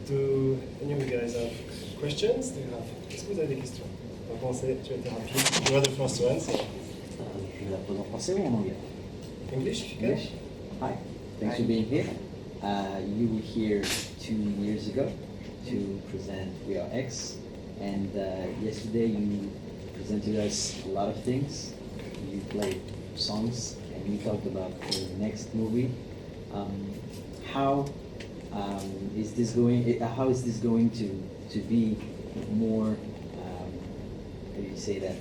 Do any of you guys have questions? Do you have? Est-ce que vous avez des questions? On va commencer, tu as été rapide. You are the first one. So. Je la pose en français ou en anglais? English, if you can. English? Hi, thanks for being here. You were here 2 years ago to present VRX, and yesterday you presented us a lot of things. You played songs, and you talked about the next movie. How is this going? How is this going to be more? How do you say that?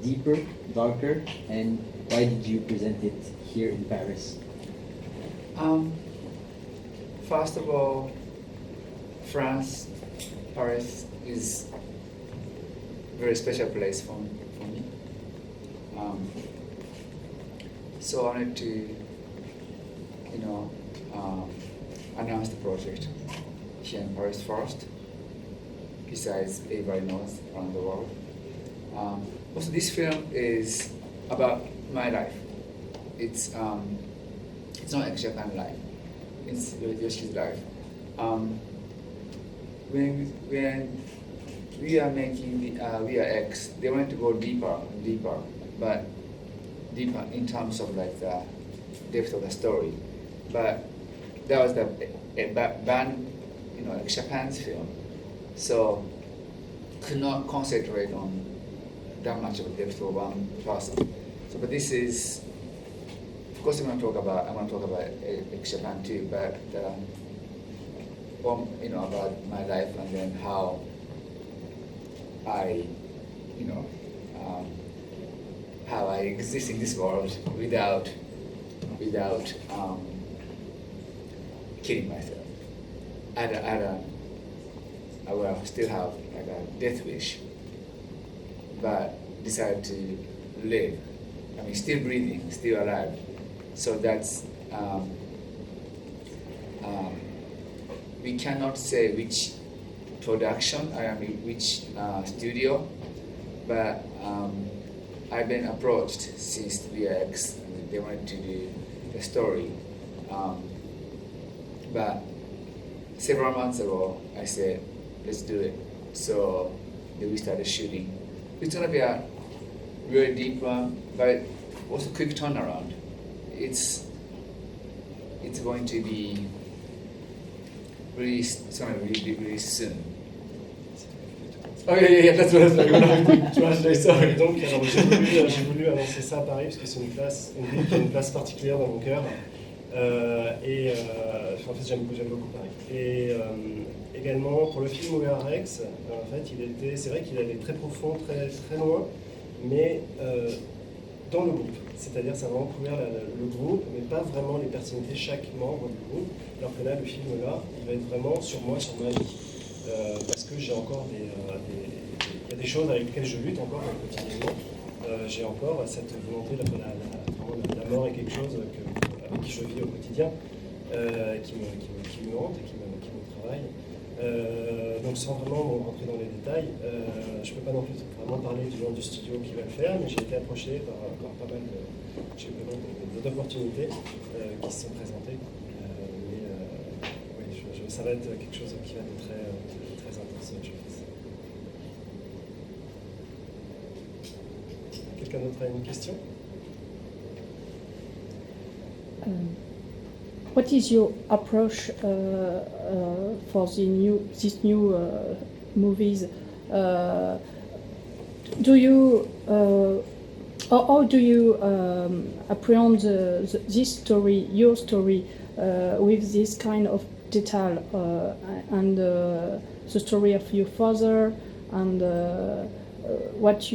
Deeper, darker, and why did you present it here in Paris? First of all, France, Paris is a very special place for me. So I wanted to, announce the project here in Paris first, besides everybody knows around the world. Also, this film is about my life. It's not like Japan life. It's Yoshi's life. When we are making the VRX, they wanted to go deeper, but deeper in terms of like the depth of the story. But that was a band, like Japan's film, so could not concentrate on that much of a depth for one person. So, but this is, of course, I want to talk about Japan too, but about my life and then how I, how I exist in this world without killing myself. I will still have like a death wish, but decided to live. I mean, still breathing, still alive. So that's, we cannot say which production, which studio, but I've been approached since VRX, and they wanted to do the story. But several months ago, I said, let's do it. So then we started shooting. It's gonna be a really deep one, but also quick turnaround. It's going to be released really soon. Oh yeah, that's what I was like. Sorry. Donc, alors, j'ai voulu annoncer ça à Paris parce que c'est une ville qui a une place particulière dans mon cœur. En fait, j'aime beaucoup Paris. Et également pour le film VRX, en fait, c'est vrai qu'il allait très profond, très très loin, mais dans le groupe. C'est-à-dire, ça a vraiment couvert le groupe, mais pas vraiment les personnalités, chaque membre du groupe. Alors que là, le film là, il va être vraiment sur moi, sur ma vie. Parce que j'ai encore il y a des choses avec lesquelles je lutte encore quotidiennement. J'ai encore cette volonté, la mort est quelque chose avec qui je vis au quotidien, qui me hante et qui me travaille. Donc sans vraiment rentrer dans les détails, je ne peux pas non plus vraiment parler du nom du studio qui va le faire, mais j'ai été approché par pas mal d'opportunités qui se sont présentées. Ça va être quelque chose qui va être très intense, je pense. Quelqu'un d'autre a une question? What is your approach for these new movies? Do you how do you apprehend this story, your story, with this kind of detail and the story of your father and what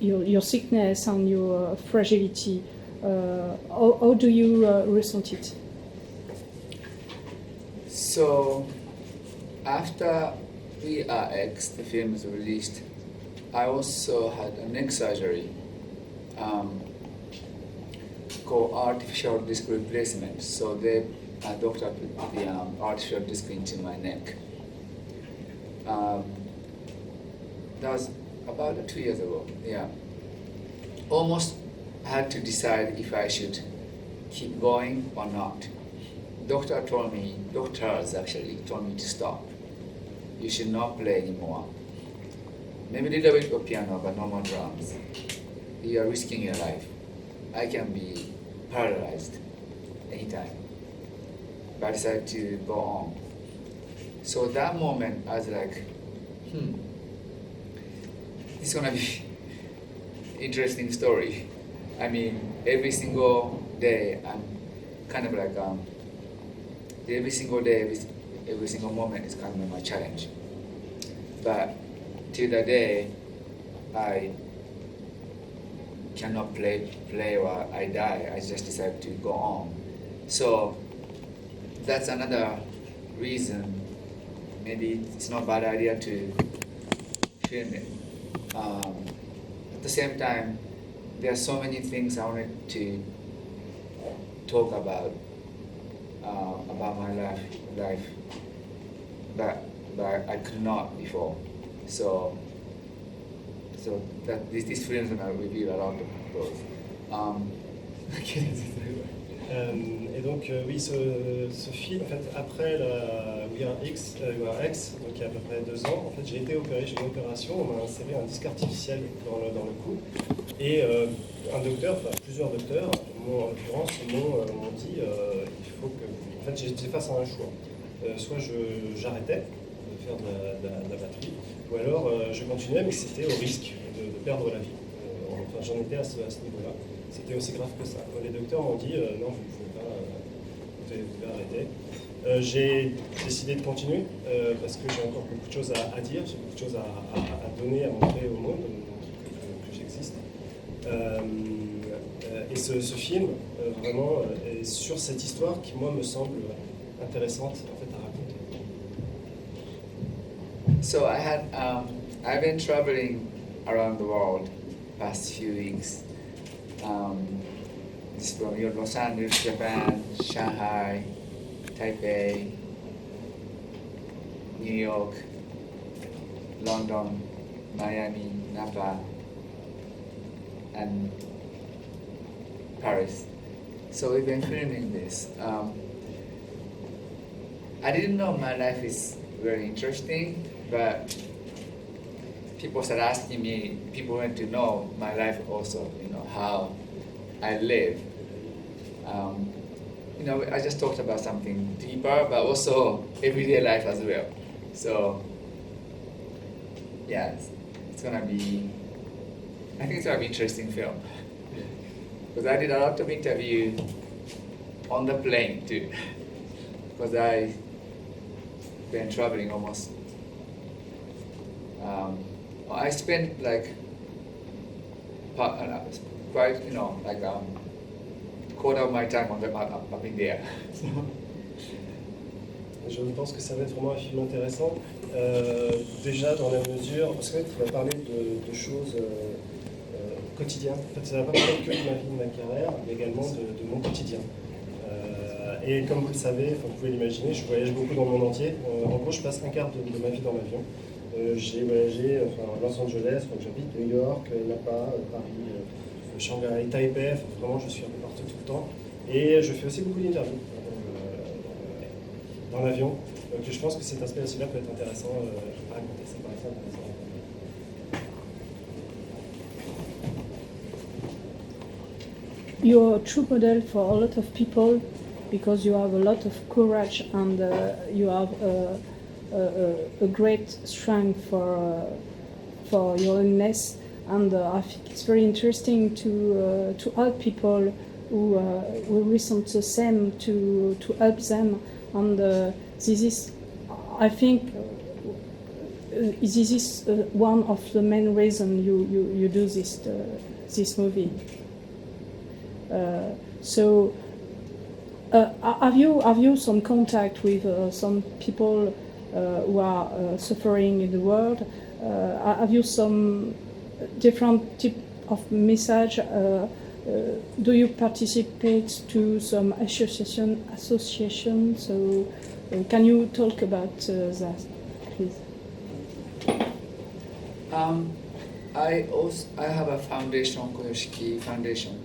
your sickness and your fragility? How do you resent it? So, after VRX, the film was released, I also had a neck surgery called artificial disc replacement. So the doctor put the artificial disc into my neck. That was about 2 years ago. Yeah, almost had to decide if I should keep going or not. doctors actually told me to stop. You should not play anymore. Maybe a little bit of piano, but no more drums. You are risking your life. I can be paralyzed anytime. But I decided to go on. So that moment, I was like, it's gonna be interesting story. I mean, every single day, I'm kind of like, every single day, every single moment is kind of my challenge. But till the day I cannot play or I die, I just decide to go on. So that's another reason. Maybe it's not a bad idea to film it. At the same time, there are so many things I wanted to talk about my life, but I could not before. So that these films are going to reveal a lot of those. Et donc oui, ce film, en fait, après la We Are X, donc il y a à peu près 2 ans, en fait, j'ai été opéré, j'ai eu une opération, on m'a inséré un disque artificiel dans le cou, et un docteur, enfin plusieurs docteurs, en l'occurrence, m'ont dit il faut que... En fait, j'étais face à un choix. Soit j'arrêtais de faire de la batterie, ou alors je continuais, mais c'était au risque de perdre la vie. Enfin, j'en étais à ce niveau-là. C'était aussi grave que ça. Les docteurs m'ont dit non, vous ne pouvez pas, vous devez arrêter. J'ai décidé de continuer parce que j'ai encore beaucoup de choses à dire, j'ai beaucoup de choses à donner, à montrer au monde, que j'existe. Et ce film, vraiment, est sur cette histoire qui, moi, me semble intéressante en fait, à raconter. So I've been traveling around the world past few weeks. This from Los Angeles, Japan, Shanghai, Taipei, New York, London, Miami, Napa, and Paris. So we've been filming this. I didn't know my life is very interesting, but people started asking me, people want to know my life also, how I live. I just talked about something deeper, but also everyday life as well. So, yeah, it's gonna be, I think it's gonna be an interesting film. Because I did a lot of interviews on the plane too. Because I've been traveling almost, I spent like quite, quarter of my time up in there. Je pense que ça va être vraiment un film intéressant. Déjà dans la mesure, parce qu'il va parler de choses quotidiennes. En fait, ça ne va pas parler que de ma vie, de ma carrière, mais également de mon quotidien. Et comme vous le savez, vous pouvez l'imaginer, je voyage beaucoup dans le monde entier. En gros, je passe un quart de ma vie dans l'avion. J'ai voyagé à Los Angeles, donc j'habite New York, Napa, Paris, Shanghai, Taipei, vraiment je suis un peu partout tout le temps. Et je fais aussi beaucoup d'interviews dans l'avion. Donc je pense que cet aspect aussi là peut être intéressant à raconter, ça paraît intéressant. You're a true model for a lot of people because you have a lot of courage and you have a great strength for your illness. And I think it's very interesting to help people who listen to the same, to help them. And this is, I think, this is one of the main reasons you do this movie. So, have you some contact with some people who are suffering in the world? Have you some different type of message? Do you participate to some association? So, can you talk about that, please? I have a foundation, Yoshiki Foundation.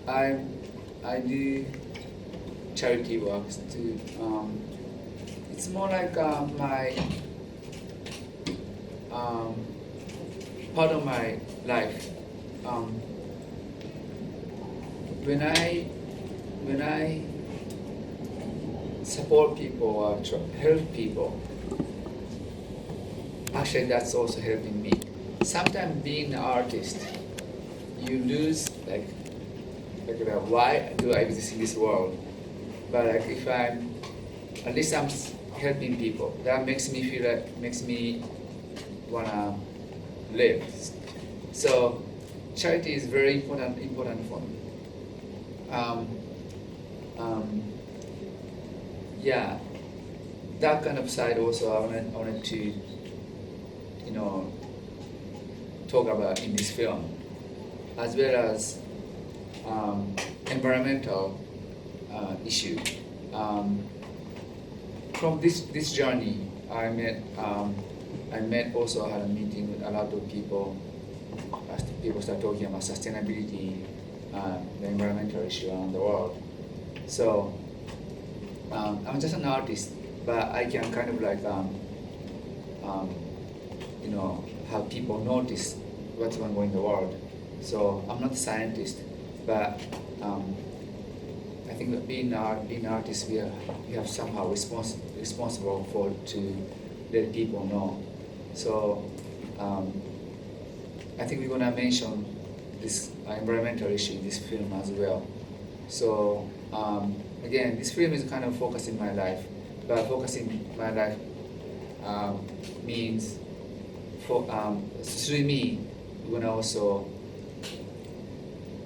I'm I do charity works too. It's more like my part of my life. When I support people or help people, actually that's also helping me. Sometimes being an artist, you lose like why do I exist in this world? But like if at least I'm helping people, that makes me feel like, makes me wanna live. So charity is very important for me. Yeah, that kind of side also I wanted to, talk about in this film, as well as environmental issue. From this journey, I met also had a meeting with a lot of people. As people start talking about sustainability, the environmental issue around the world. So I'm just an artist, but I can kind of like have people notice what's going on in the world. So I'm not a scientist, but I think that being artists, we have somehow responsible for to let people know. So I think we're gonna mention this environmental issue in this film as well. So again, this film is kind of focusing my life, but focusing my life means through me, we're gonna also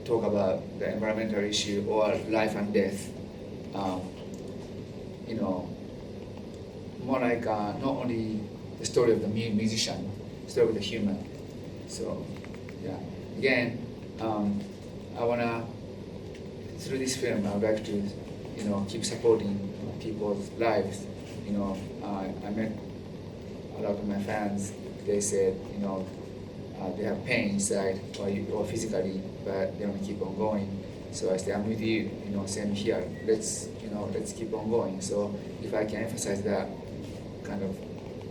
talk about the environmental issue or life and death. More like not only the story of the musician, story of the human. So, yeah. Again, I wanna through this film, I would like to, keep supporting people's lives. I met a lot of my fans. They said, they have pain inside or physically, but they want to keep on going. So I say, I'm with you. Same here. Let's keep on going. So if I can emphasize that kind of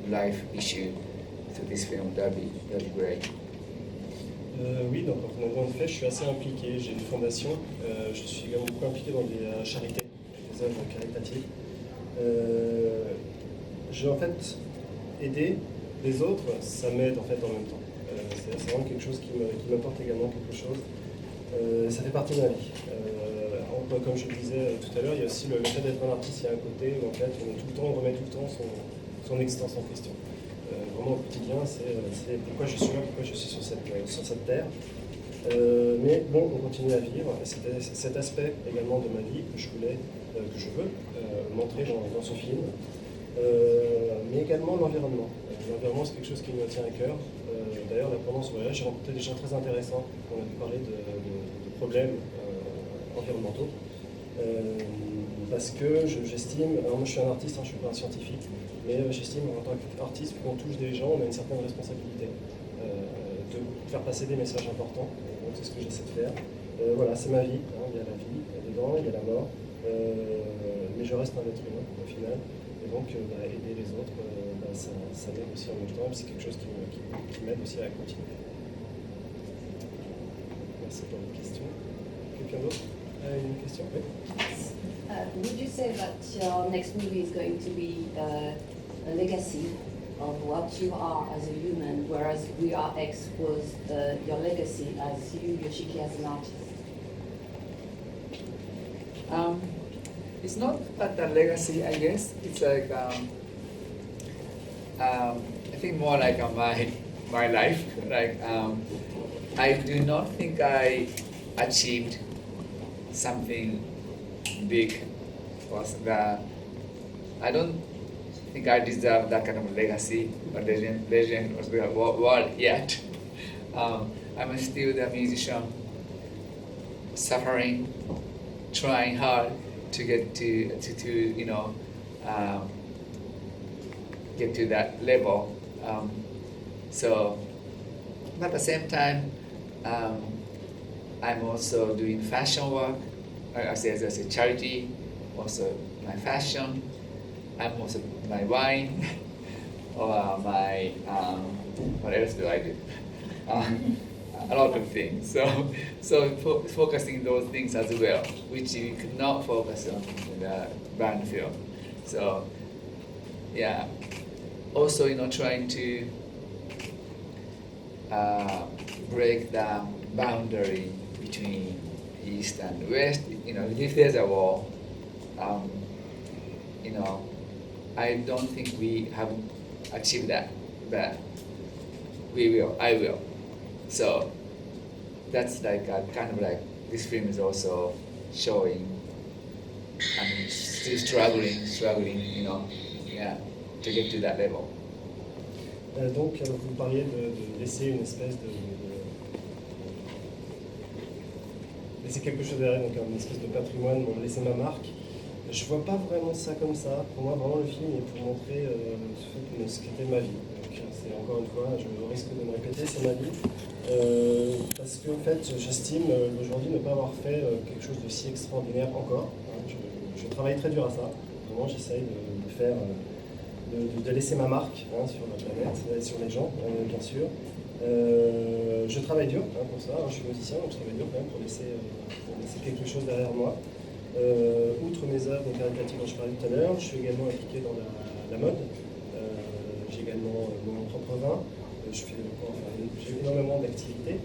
life issue through this film, that'd be great. Oui, donc en fait, je suis assez impliqué. J'ai une fondation. Je suis également beaucoup impliqué dans des charités, des œuvres caritatives. J'ai en fait aidé les autres, ça m'aide en fait en même temps. C'est vraiment quelque chose qui m'apporte également quelque chose. Ça fait partie de ma vie. Comme je le disais tout à l'heure, il y a aussi le fait d'être un artiste, il y a un côté où en fait on remet tout le temps son existence en question. Vraiment au quotidien, c'est pourquoi je suis là, pourquoi je suis sur cette terre. Mais bon, on continue à vivre. C'était cet aspect également de ma vie que je veux montrer dans ce film. Mais également l'environnement. L'environnement, c'est quelque chose qui me tient à cœur. D'ailleurs, pendant ce voyage, j'ai rencontré des gens très intéressants. On a pu parler de problèmes environnementaux. Parce que j'estime, alors moi je suis un artiste, je ne suis pas un scientifique, mais j'estime en tant qu'artiste, quand on touche des gens, on a une certaine responsabilité de faire passer des messages importants. Donc c'est ce que j'essaie de faire. Voilà, c'est ma vie. Il y a la vie dedans, il y a la mort. Mais je reste un être humain au final. Et donc aider les autres, ça m'aide aussi en même temps, et c'est quelque chose qui m'aide aussi à continuer. Merci pour votre question. Quelqu'un d'autre a une question? Oui. Would you say that your next movie is going to be a legacy of what you are as a human, whereas We Are X was your legacy as you, Yoshiki, as an artist? It's not that a legacy, I guess. It's like I think more like my life. Like I do not think I achieved something big. I don't think I deserve that kind of legacy or legend or the world yet. I'm still the musician, suffering, trying hard to get to get to that level. But at the same time, I'm also doing fashion work. I say as a charity, also my fashion, and also my wine, or my what else do I do? A lot of things. So focusing those things as well, which you could not focus on the band film. So yeah, also trying to break the boundary between East and West. If there's a war, I don't think we haven't achieved that, but we will. I will. So that's like kind of like this film is also showing. Still struggling, to get to that level. Donc, vous parliez de laisser une espèce laisser quelque chose derrière, donc une espèce de patrimoine, laisser ma marque. Je vois pas vraiment ça comme ça. Pour moi, vraiment, le film est pour montrer ce qu'était ma vie. Donc, c'est encore une fois, je risque de me répéter, c'est ma vie. Parce que, en fait, j'estime aujourd'hui ne pas avoir fait quelque chose de si extraordinaire encore. Je travaille très dur à ça. Vraiment, j'essaye de faire, de laisser ma marque sur la planète et sur les gens, bien sûr. Je travaille dur pour ça. Je suis musicien, donc je travaille dur quand même pour laisser quelque chose derrière moi. Outre mes œuvres caritatives dont je parlais tout à l'heure, je suis également impliqué dans la mode. J'ai également mon propre vin. J'ai énormément d'activités.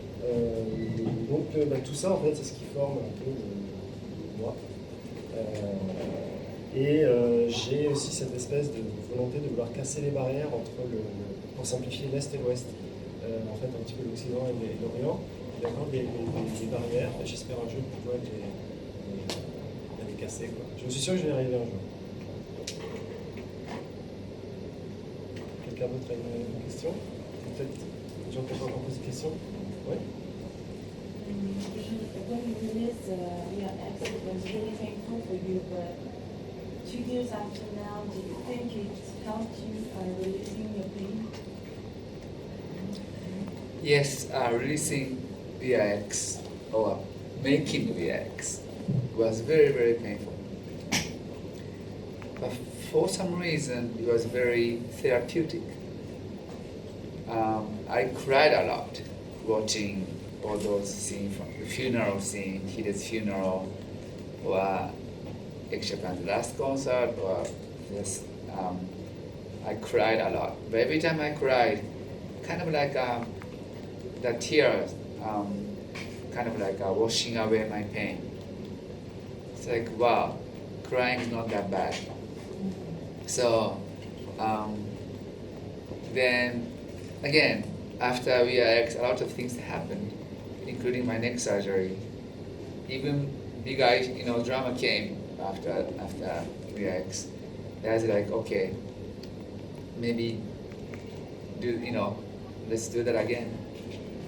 Donc tout ça, en fait, c'est ce qui forme un peu moi. J'ai aussi cette espèce de volonté de vouloir casser les barrières pour simplifier l'Est et l'Ouest. En fait, un petit peu l'Occident et l'Orient. Il y a encore des barrières, et j'espère un jour pouvoir les casser. Je suis sûr que je vais y arriver un jour. Quelqu'un d'autre a une question? Peut-être des gens qui n'ont pas encore posé de questions? Oui? When you released your exit, it was really painful for you, but 2 years after now, do you think it helped you releasing your pain? Yes, releasing VIX or making VIX was very, very painful. But for some reason, it was very therapeutic. I cried a lot watching all those scenes, from the funeral scene, Hide's funeral, or X Japan's last concert, or just I cried a lot. But every time I cried, kind of like the tears, kind of like washing away my pain. It's like, wow, crying is not that bad. So then again, after VIX, a lot of things happened, including my neck surgery. Even bigger, drama came after VIX. I was like, okay, maybe let's do that again.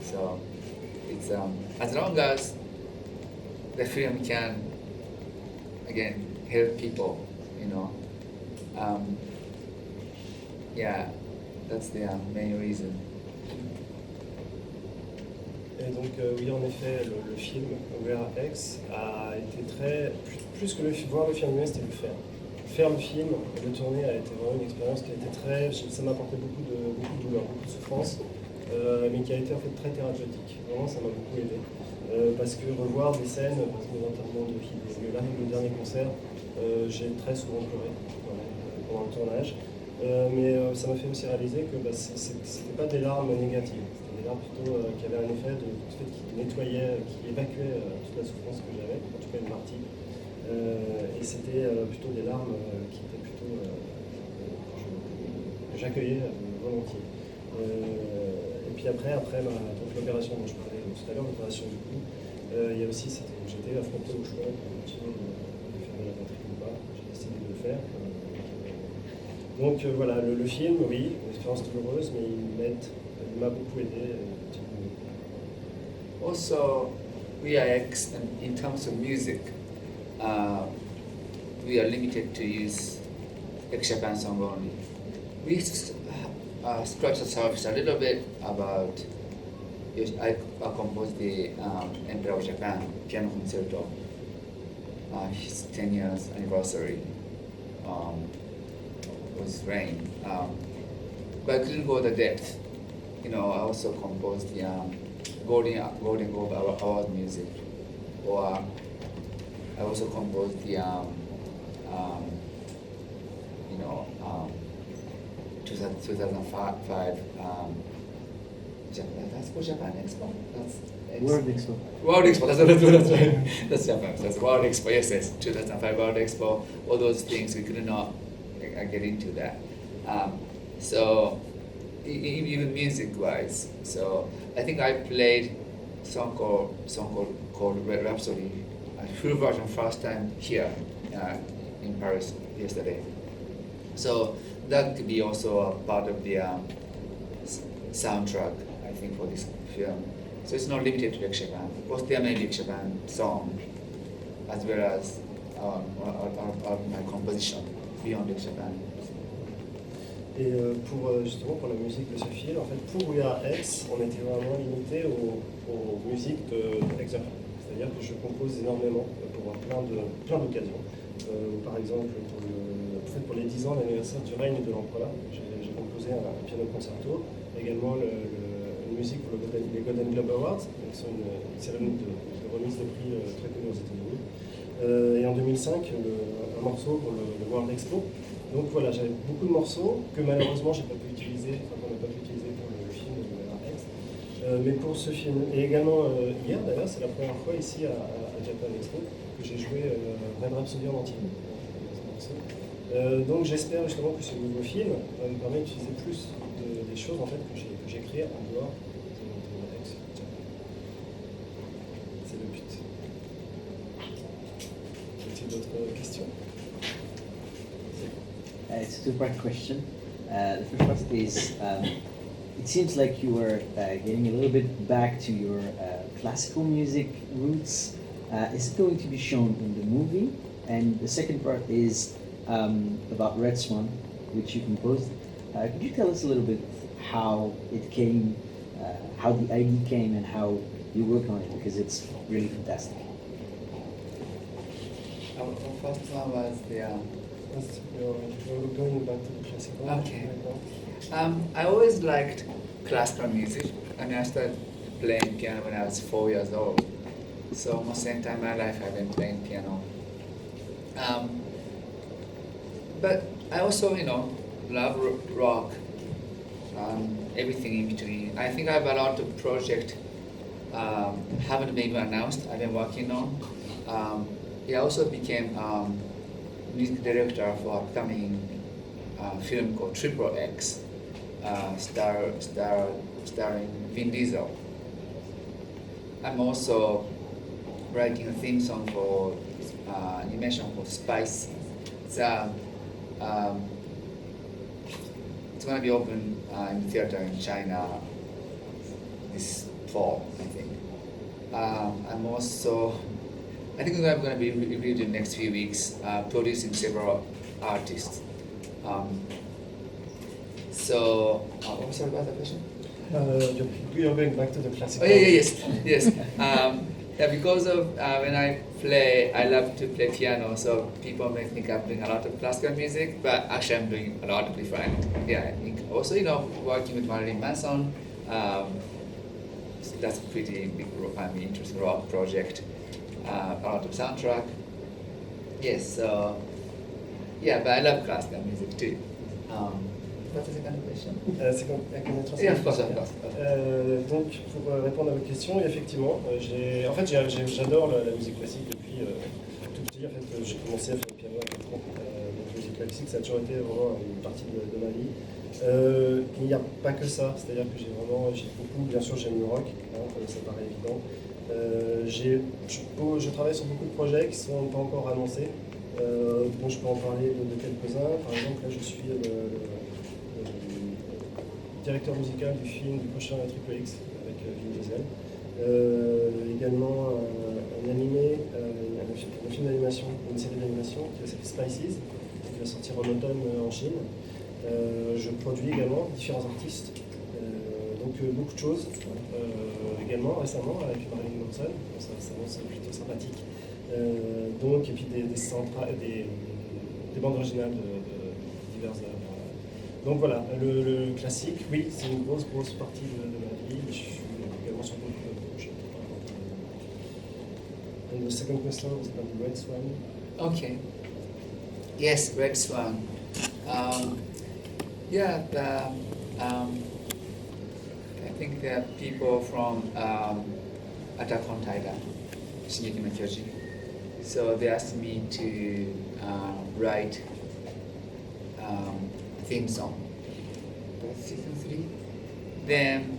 So it's as long as the film can again help people, yeah, that's the main reason. Et donc oui, en effet, le film VRX a été plus que voir le film lui-même, c'était le faire. Faire le film, le tourner a été vraiment une expérience qui a été ça m'a apporté beaucoup de douleur, beaucoup de souffrance, mais qui a été en fait très thérapeutique. Vraiment, ça m'a beaucoup aidé. Parce que revoir des scènes, par exemple l'enterrement de le dernier concert, j'ai très souvent pleuré pendant le tournage. Mais ça m'a fait aussi réaliser que c'était pas des larmes négatives, c'était des larmes plutôt qui avaient un effet qui nettoyait, qui évacuait toute la souffrance que j'avais, en tout cas une partie. Et c'était plutôt des larmes qui étaient plutôt que j'accueillais volontiers. Et puis après donc l'opération dont je parlais tout à l'heure, l'opération du cou, il y a aussi j'étais affronté au choix de continuer de faire de la batterie ou pas. J'ai décidé de le faire. Donc voilà, le film, oui, une expérience douloureuse, mais il m'a beaucoup aidé. Also, VIX, in terms of music, we are limited to use X-Japan song only. We scratched the surface a little bit about, I composed the Emperor of Japan piano concerto. his 10 years anniversary with Rain. But I couldn't go the depth. I also composed the Golden Globe Award music, or I also composed the 2005 that's for Japan Expo. That's World Expo. World Expo. That's right. That's Japan. That's World Expo. Yes. 2005 World Expo. All those things we could not get into that. So even music-wise. So I think I played song called Red Rhapsody, a full version first time here in Paris yesterday. So that could be also a part of the soundtrack, I think, for this film. So it's not limited to Japan. Of course, there may be Japan song, as well as my composition beyond Japan. Et justement pour la musique de ce film, en fait, pour We Are X, on était vraiment limité aux musiques de Japan. C'est-à-dire que je compose énormément pour plein d'occasions. Par exemple, pour les 10 ans, l'anniversaire du règne de l'empereur, j'ai composé un piano concerto, également une musique pour les Golden Globe Awards, qui sont une cérémonie de remise de prix très connue aux États-Unis. Et en 2005, un morceau pour le World Expo. Donc voilà, j'avais beaucoup de morceaux que malheureusement qu'on n'a pas pu utiliser pour le film de X. Mais pour ce film, et également hier d'ailleurs, c'est la première fois ici à Japan Expo que j'ai joué Red Rhapsody en entier. Donc j'espère justement que ce nouveau film va me permettre d'utiliser plus des choses en fait, que j'ai créées en dehors de X. C'est le but. Y a-t-il d'autres questions? It's a two-part question. The first part is, it seems like you were getting a little bit back to your classical music roots. Is it going to be shown in the movie? And the second part is about Red Swan, which you composed. Could you tell us a little bit how it came, how the idea came, and how you work on it? Because it's really fantastic. Our first one was the... We're going back to the classical. Okay. I always liked classical music, and I started playing piano when I was 4 years old. So almost the entire my life I've been playing piano. But I also, love rock, everything in between. I think I have a lot of projects haven't been announced. I've been working on. I also became music director for upcoming film called Triple X, starring Vin Diesel. I'm also writing a theme song for animation called Spicy. It's going to be open in the theater in China this fall, I think. I think I'm going to be reviewed in the next few weeks, producing several artists. What was the other question? You're going back to the classical. Oh, yes. Because of when I play, I love to play piano, so people may think I'm doing a lot of classical music, but actually I'm doing a lot of different. I think also, working with Marilyn Manson, that's a pretty big, interesting rock project. A lot of soundtrack. Yes, but I love classical music too. What's the second question? Of course. Donc, pour répondre à votre question, effectivement, j'adore la musique classique depuis tout petit. En fait, j'ai commencé à faire le piano à 4 ans. Donc, la musique classique, ça a toujours été vraiment une partie de ma vie. Il n'y a pas que ça, c'est-à-dire que j'ai beaucoup, bien sûr, j'aime le rock, ça paraît évident. Je travaille sur beaucoup de projets qui ne sont pas encore annoncés, dont je peux en parler de quelques-uns. Par exemple, là, je suis le directeur musical du film du prochain Triple X avec Vin Diesel. Également un animé, un film d'animation, une série d'animation qui s'appelle Spices, qui va sortir en automne en Chine. Je produis également différents artistes, donc beaucoup de choses. Également récemment avec Marilyn Manson, ça s'annonce plutôt sympathique. Donc, et puis des bandes originales de divers œuvres. Donc voilà, le classique, oui, c'est une grosse partie de ma vie. Je suis également sur beaucoup de projets. And the second question was about the Red Swan. Okay. Yes, Red Swan. Yeah, I think there are people from Attack on Titan, Shingeki no Kyojin. So they asked me to write theme song for season 3. Then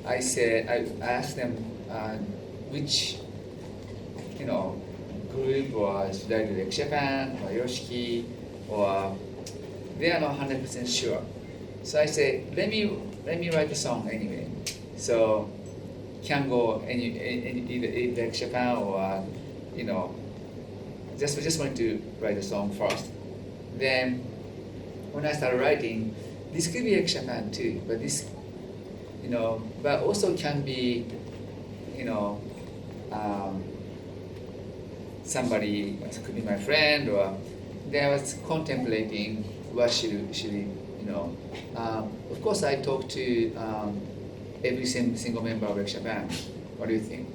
I asked them which, group, or should I do Japan or Yoshiki, or they are not 100% sure. So I said, let me write the song anyway. So can go either Japan or just wanted to write the song first. Then when I started writing, this could be Japan too, but this but also can be somebody, it could be my friend, or then I was contemplating what should we of course I talked to every single member of Japan. What do you think?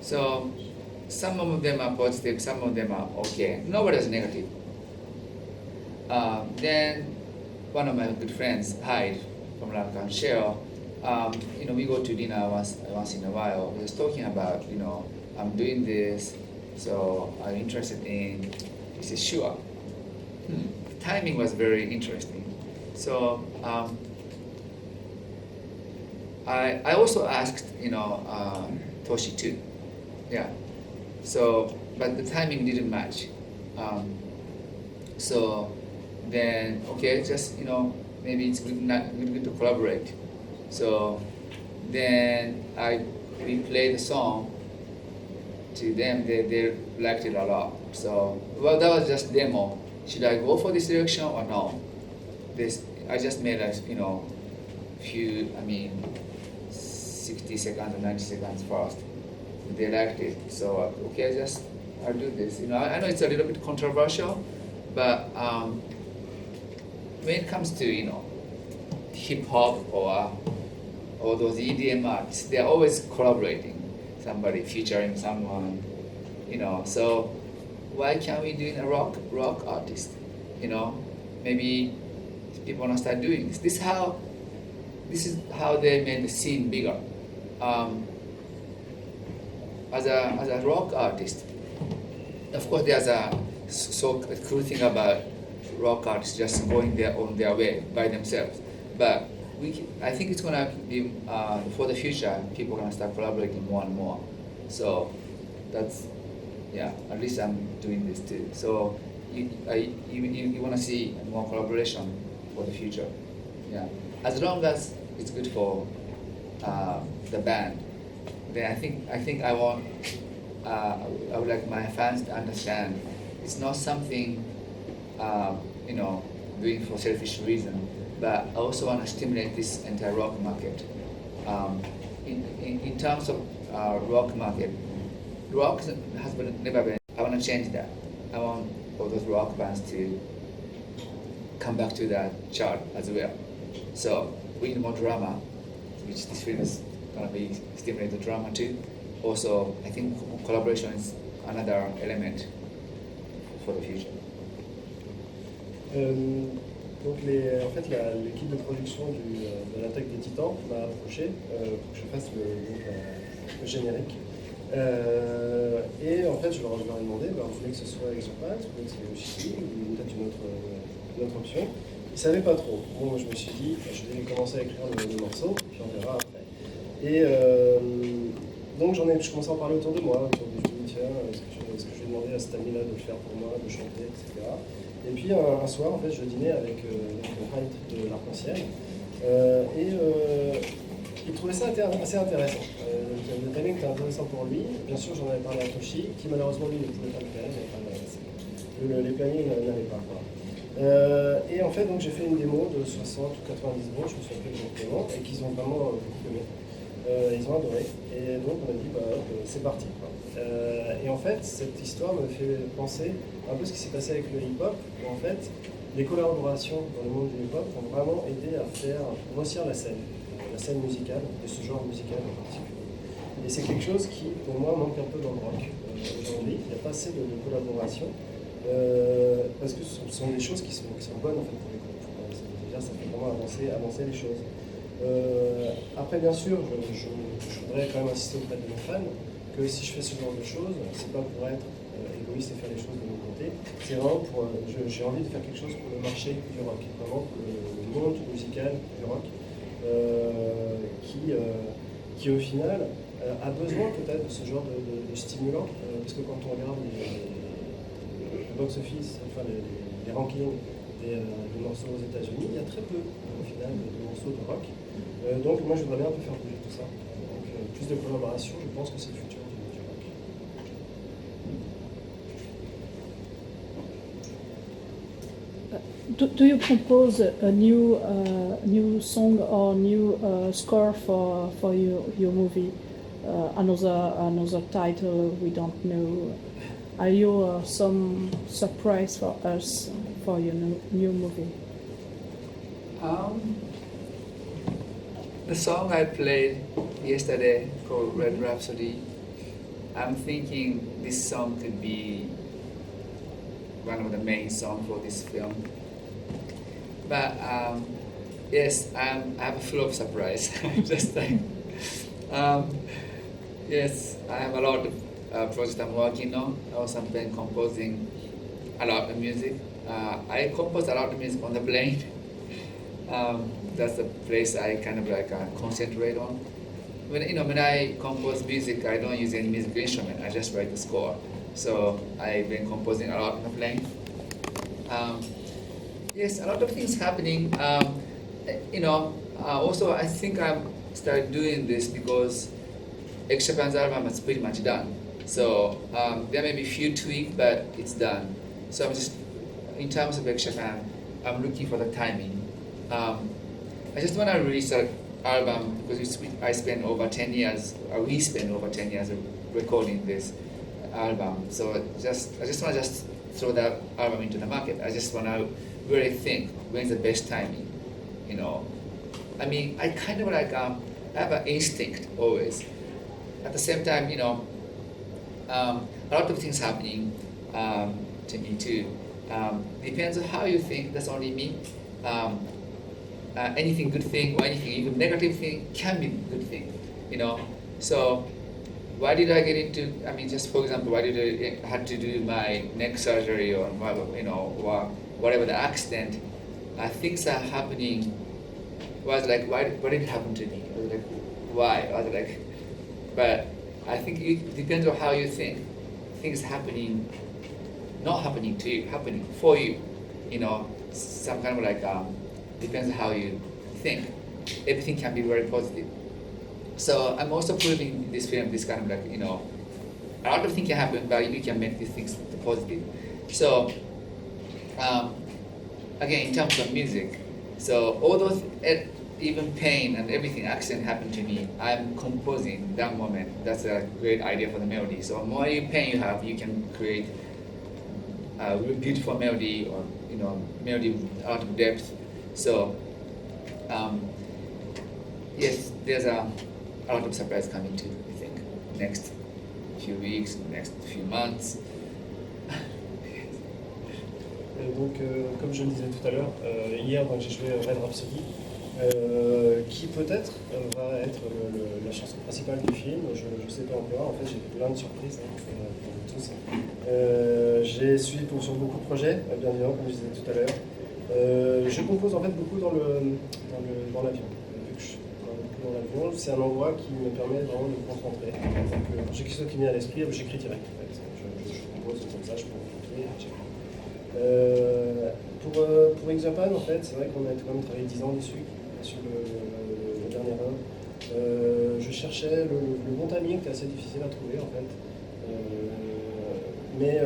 So some of them are positive, some of them are okay. Nobody is negative. Then one of my good friends, Hyde from Lankan, Cheryl, we go to dinner once in a while. We was talking about, I'm doing this, so I'm interested in. He said, sure. Timing was very interesting. So I also asked, Toshi too. Yeah. So, but the timing didn't match. So then, okay, just maybe it's good to collaborate. So then we played the song to them. They liked it a lot. So that was just demo. Should I go for this direction or no? I just made few 60 seconds or 90 seconds first. They liked it, so okay, I'll do this. I know it's a little bit controversial, but when it comes to hip hop or those EDM artists, they're always collaborating, somebody featuring someone, So why can't we do it a rock artist? Maybe people want to start doing this. This is how they made the scene bigger. As a rock artist, of course, there's a cool thing about rock artists just going on their way by themselves. But I think it's gonna be for the future. People are gonna start collaborating more and more. So that's at least I'm doing this too. So you want to see more collaboration for the future. Yeah, as long as it's good for the band, then I think I would like my fans to understand it's not something doing for selfish reason, but I also want to stimulate this entire rock market. In terms of rock market, rock has never been. I want to change that. I want all those rock bands to come back to that chart as well. So we need more drama, which this film is going to be stimulate the drama too. Also, I think collaboration is another element for the future. Donc l'équipe de production de l'attaque des Titans m'a approché pour que je fasse le générique. Et en fait, je leur ai demandé, vous voulez que ce soit Expo, vous voulez que ce soit Yoshiki, ou peut-être une autre option. Ils ne savaient pas trop. Bon, je me suis dit, je vais commencer à écrire le morceau, puis on verra après. Et donc je commençais à en parler autour de moi, je me dis, tiens, est-ce que je vais demander à cet ami-là de le faire pour moi, de chanter, etc. Et puis un soir, en fait, je dînais avec le Hyde de l'Arc-en-Ciel, et il trouvait ça assez intéressant. Le timing était intéressant pour lui. Bien sûr, j'en avais parlé à Toshi, qui malheureusement lui ne pouvait pas le faire, les plannings n'allaient pas. Et en fait, donc j'ai fait une démo de 60 ou 90 mots, je me souviens plus exactement, et qu'ils ont vraiment beaucoup aimé. Ils ont adoré. Et donc on a dit, bah, c'est parti, quoi. Et en fait, cette histoire me fait penser un peu ce qui s'est passé avec le hip-hop, où en fait, les collaborations dans le monde du hip-hop ont vraiment aidé à faire grossir la scène musicale, de ce genre musical en particulier. Et c'est quelque chose qui, pour moi, manque un peu dans le rock. Aujourd'hui, il n'y a pas assez de collaboration, parce que ce sont des choses qui sont bonnes en fait, pour les groupes. C'est-à-dire, ça fait vraiment avancer les choses. Après, bien sûr, je voudrais quand même insister auprès de mes fans que si je fais ce genre de choses, c'est pas pour être égoïste et faire les choses de mon côté, c'est vraiment pour. J'ai envie de faire quelque chose pour le marché du rock, vraiment pour le monde musical du rock, qui au final a besoin peut-être de ce genre de stimulant, parce que quand on regarde le box-office, enfin les rankings des morceaux aux États-Unis, il y a très peu au final de morceaux de rock. Donc moi je voudrais bien un peu faire bouger tout ça. Donc plus de collaboration, je pense que c'est le futur du rock. Do you compose a new song or new score for your movie? Another title we don't know. Are you some surprise for us for your new movie? The song I played yesterday called Red Rhapsody, I'm thinking this song could be one of the main songs for this film. But yes, I'm full of surprise. Just like, yes, I have a lot of projects I'm working on. Also, I've been composing a lot of music. I compose a lot of music on the plane. That's the place I kind of like concentrate on. When I compose music, I don't use any musical instrument. I just write the score. So I've been composing a lot on the plane. Yes, a lot of things happening. Also I think I'm started doing this because X Japan's album is pretty much done. So there may be a few tweaks, but it's done. So I'm just, in terms of X Japan, I'm looking for the timing. I just want to release an album because I spent over 10 years, or we spent over 10 years recording this album. So I just want to throw that album into the market. I just want to really think when's the best timing. I mean, I kind of like I have an instinct always. At the same time, a lot of things happening to me too. Depends on how you think. That's only me. Anything good thing or anything even negative thing can be good thing, So why did I get into? I mean, just for example, why did I had to do my neck surgery or or whatever the accident? Things are happening. Was like, why did it happen to me? I was like, why? I was like, but I think it depends on how you think. Things happening, not happening to you, happening for you. Some kind of like depends on how you think. Everything can be very positive. So I'm also proving in this film this kind of like a lot of things can happen, but you can make these things positive. So again, in terms of music, so all those even pain and everything accident happened to me, I'm composing that moment. That's a great idea for the melody. So the more pain you have, you can create a beautiful melody or melody with a lot of depth. So yes, there's a lot of surprise coming too, I think, next few weeks, next few months. Donc, comme je le disais tout à l'heure, hier j'ai joué Red Rhapsody, qui peut-être va être la chanson principale du film. Je ne sais pas encore. En fait, j'ai plein de surprises pour vous tous. J'ai suivi sur beaucoup de projets, bien évidemment, comme je disais tout à l'heure. Je compose en fait beaucoup dans l'avion. Vu que je suis beaucoup dans l'avion, c'est un endroit qui me permet vraiment de me concentrer. Donc, j'ai quelque chose qui me vient à l'esprit, j'écris direct. En fait. Je compose comme ça, je peux écrire, j'écris. Pour X Japan, en fait, c'est vrai qu'on a quand même travaillé 10 ans dessus, sur le dernier album. Je cherchais le bon timing, qui était assez difficile à trouver en fait. Mais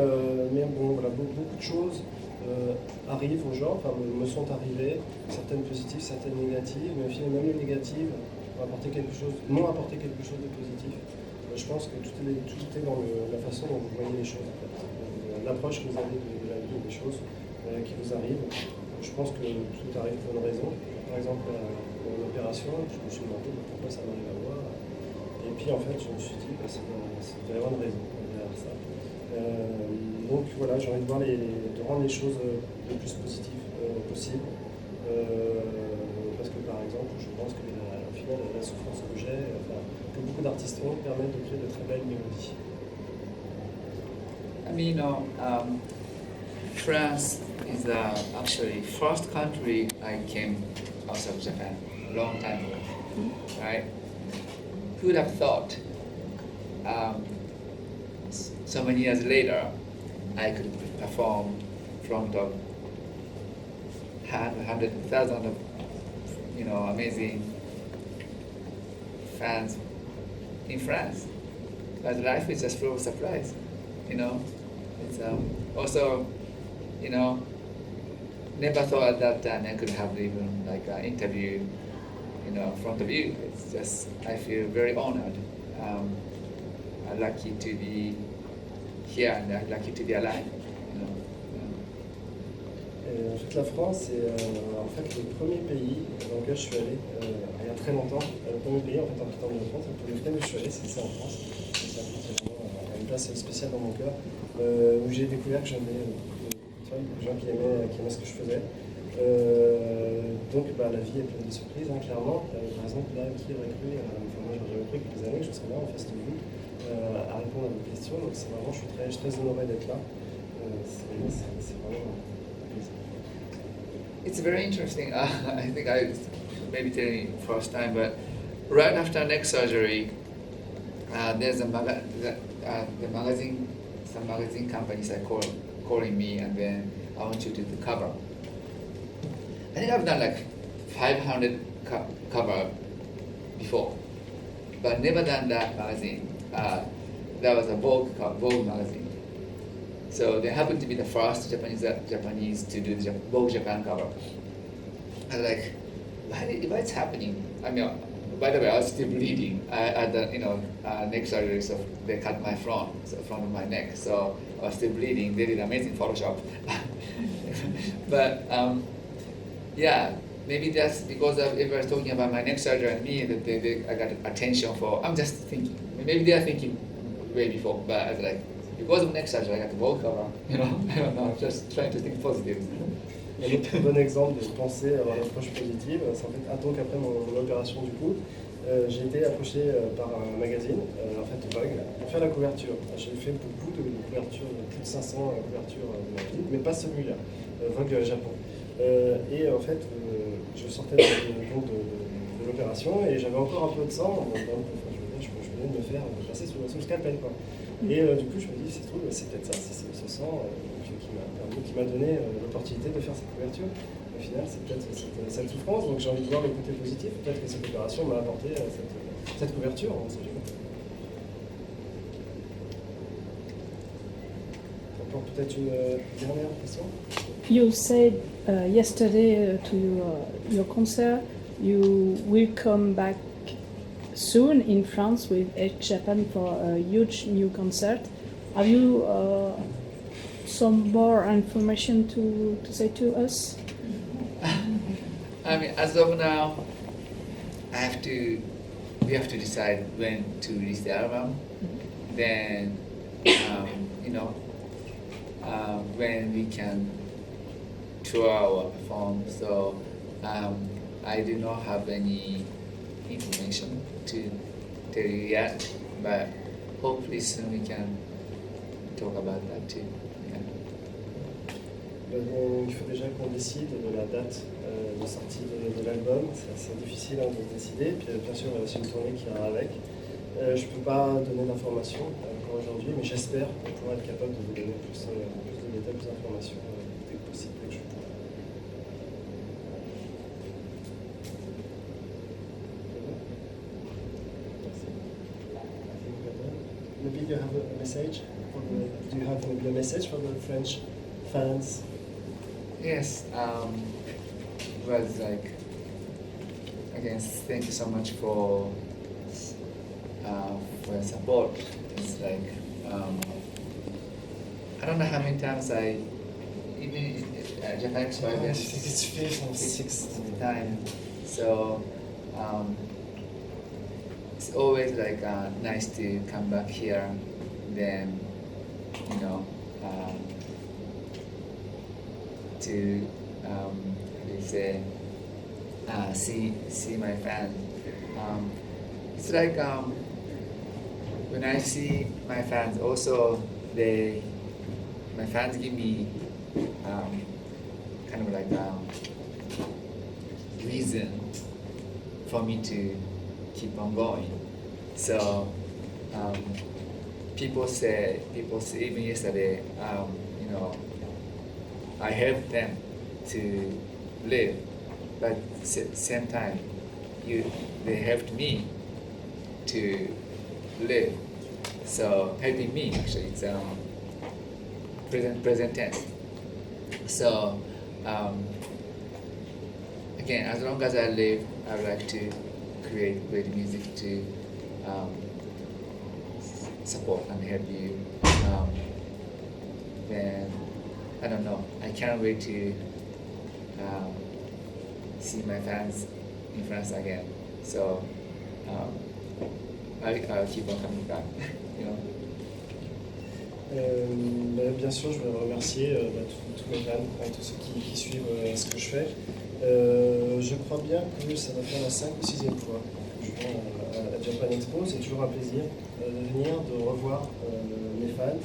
bon, voilà, beaucoup de choses arrivent aux gens, enfin me sont arrivées, certaines positives, certaines négatives, mais au final, même les négatives apporter quelque chose, m'ont apporté quelque chose de positif. Je pense que tout est dans la façon dont vous voyez les choses, en fait. L'approche que vous avez de la vie et des choses qui vous arrivent. Je pense que tout arrive pour une raison. Par exemple, pour une opération, je me suis demandé pourquoi ça m'arrive à moi. Et puis en fait, je me suis dit que ça doit y avoir une raison derrière ça. Donc voilà, j'ai envie de rendre les choses le plus positives possible. Parce que par exemple, je pense que au final, la souffrance que j'ai, que beaucoup d'artistes ont, permet de créer de très belles mélodies. I mean, France is actually first country I came out of Japan a long time ago, right? Who would have thought so many years later I could perform in front of hundreds of thousands of amazing fans in France. But life is just full of surprise, It's also, never thought at that time I could have even like an interview, in front of you. It's just, I feel very honored. I'm lucky to be here and I'm lucky to be alive. En fait, la France est en fait le premier pays dans lequel je suis allé il y a très longtemps. Le premier pays en fait en quittant la France, le premier pays où je suis allé, c'est en France. C'est vraiment une place spéciale dans mon cœur où j'ai découvert que j'avais beaucoup de gens qui aimaient ce que je faisais. Donc la vie est pleine de surprises, clairement. Par exemple, là, qui aurait cru, moi j'aurais cru quelques années que je serais là en face de vous à répondre à vos questions. Donc c'est vraiment, je suis très honoré d'être là. C'est vraiment. It's very interesting. I think I maybe telling you first time, but right after neck surgery, there's the magazine. Some magazine companies are calling me, and then I want you to do the cover. I think I've done like 500 cover before, but never done that magazine. That was a Vogue magazine. So they happened to be the first Japanese to do the Vogue Japan cover. I was like, why it's happening? I mean, by the way, I was still bleeding. I had neck surgery, so they cut my front of my neck. So I was still bleeding. They did amazing Photoshop. But yeah, maybe that's because of everyone talking about my neck surgery and me that I got attention for. I'm just thinking. Maybe they are thinking way before, but I was like, because of neck surgery, I got the Vogue cover. I don't know. Just trying to think positive. Un autre bon exemple de penser avoir une approche positive, c'est en fait un temps qu'après mon opération du cou, j'ai été approché par un magazine, en fait Vogue, pour faire la couverture. J'ai fait beaucoup de couvertures, plus de 500 couvertures de ma vie, mais pas celui-là, Vogue Japon. Et en fait, je sortais de l'opération et j'avais encore un peu de sang, je venais de me faire passer sous le scalpel, quoi. Et du coup, je me dis, c'est peut-être ça, c'est ce sang qui m'a donné l'opportunité de faire cette couverture. Au final, c'est peut-être cette souffrance, donc j'ai envie de voir le côté positif. Peut-être que cette opération m'a apporté cette couverture, on sait jamais. Encore peut-être une dernière question. You said yesterday to your concert, you will come back soon in France with Edge Japan for a huge new concert. Have you some more information to say to us? I mean, as of now, we have to decide when to release the album. Then, when we can tour or perform. So, I do not have any information to tell you yet, but hopefully soon we can talk about that too. Il faut déjà qu'on décide de la date de sortie de l'album. C'est assez difficile de décider. Puis bien sûr, il y a aussi une tournée qui ira avec. Je ne peux pas donner d'informations encore aujourd'hui, mais j'espère pouvoir être capable de vous donner plus de détails, plus d'informations dès que possible, dès que je pourrai. Maybe you have a message? Do you have maybe a message for the French fans? Yes, it was like again, thank you so much for your support. It's like I don't know how many times I even Japan Expo I events. think it's fifth or sixth time. So it's always like nice to come back here. Then to how do you say see my fans. It's like when I see my fans, also my fans give me kind of like reason for me to keep on going. So people say even yesterday, I helped them to live, but same time, they helped me to live. So helping me actually, it's present tense. So again, as long as I live, I would like to create great music to support and help you. Then I don't know. I can't wait to see my fans in France again. So I'll keep on coming back. Bien sûr, je voudrais remercier tous mes fans, tous ceux qui suivent ce que je fais. Je crois bien que ça va faire la 5e ou 6e fois que je viens à Japan Expo. C'est toujours un plaisir de venir, de revoir mes fans.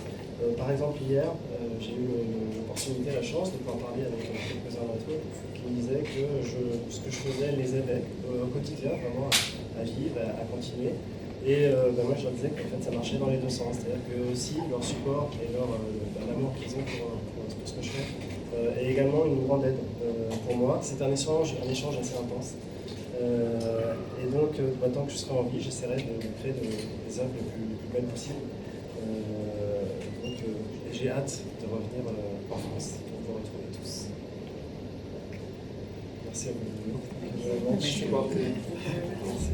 Par exemple, hier, j'ai eu l'opportunité, la chance de pouvoir parler avec quelques-uns d'entre eux qui me disaient que ce que je faisais les aidait au quotidien, vraiment à vivre, à continuer. Et moi je leur disais qu'en fait ça marchait dans les deux sens, c'est-à-dire que aussi leur support et l'amour qu'ils ont pour ce que je fais est également une grande aide pour moi. C'est un échange assez intense. Et donc tant que je serai en vie, j'essaierai de créer des œuvres les plus belles possibles. Donc j'ai hâte de revenir en France pour vous retrouver tous. Merci à vous. Merci beaucoup. Merci.